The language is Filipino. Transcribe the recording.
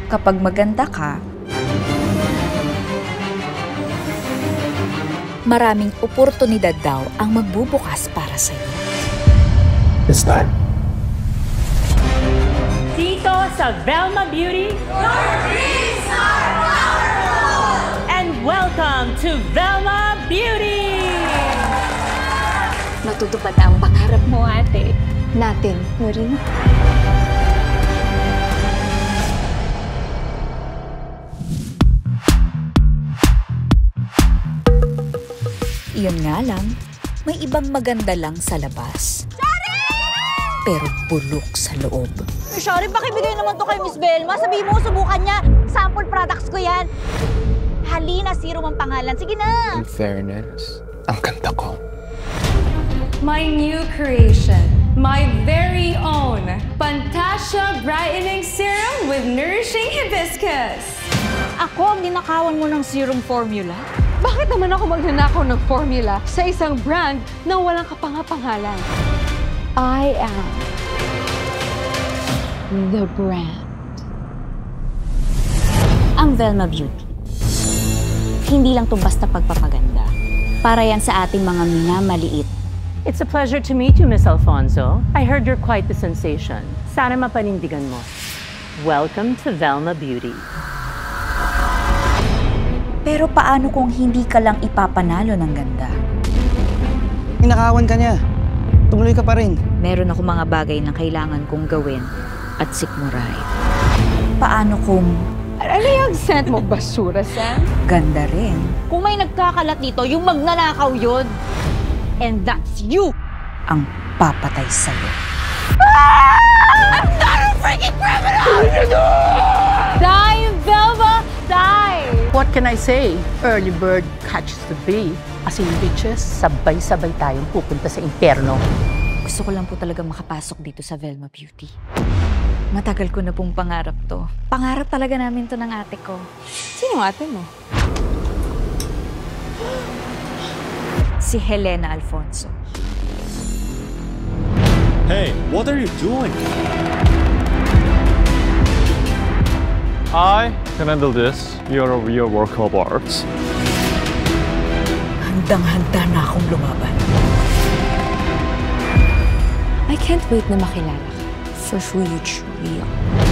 Kapag maganda ka, maraming oportunidad daw ang magbubukas para sa'yo. It's time. Dito sa Velma Beauty, your dreams are powerful! And welcome to Velma Beauty! Matutupad na ang pangarap mo, ate. Natin, mo rin. Iyon nga lang, may ibang maganda lang sa labas. Pero bulok sa loob. Shari, pakibigay naman to kay Miss Velma. Sabihin mo, subukan niya. Sample products ko yan. Halina Serum ang pangalan. Sige na. In fairness, ang ganda ko. My new creation, my very own Pantasya Brightening Serum with Nourishing Hibiscus. Ako ang ninakawan mo ng serum formula? Bakit naman ako magnanakaw ng formula sa isang brand na walang kapangapangalan? I am the brand. Ang Velma Beauty. Hindi lang to basta pagpapaganda. Para yan sa ating mga minamaliit. It's a pleasure to meet you, Miss Alfonso. I heard you're quite the sensation. Sana mapanindigan mo. Welcome to Velma Beauty. Pero paano kung hindi ka lang ipapanalo ng ganda? Ninakawan ka niya. Tumuloy ka pa rin. Meron ako mga bagay na kailangan kong gawin at sikmuray. Paano kung Ano yung scent mo? Basura, Sam? ganda rin? Kung may nagkakalat dito, yung magnanakaw yun. And that's you! Ang papatay sa'yo. I'm not a freaking criminal! Die, Velma! Die! What can I say? Early bird catches the bee. As in bitches, Sabay-sabay tayong pupunta sa impyerno. Gusto ko lang po talaga makapasok dito sa Velma Beauty. Matagal ko na pong pangarap to. Pangarap talaga namin to ng ate ko. Sino ate mo? Si Helena Alfonso. Hey, what are you doing? I can handle this. You're a real work of art. Handang-handa na akong lumaban. I can't wait na makilala ka for who you truly are.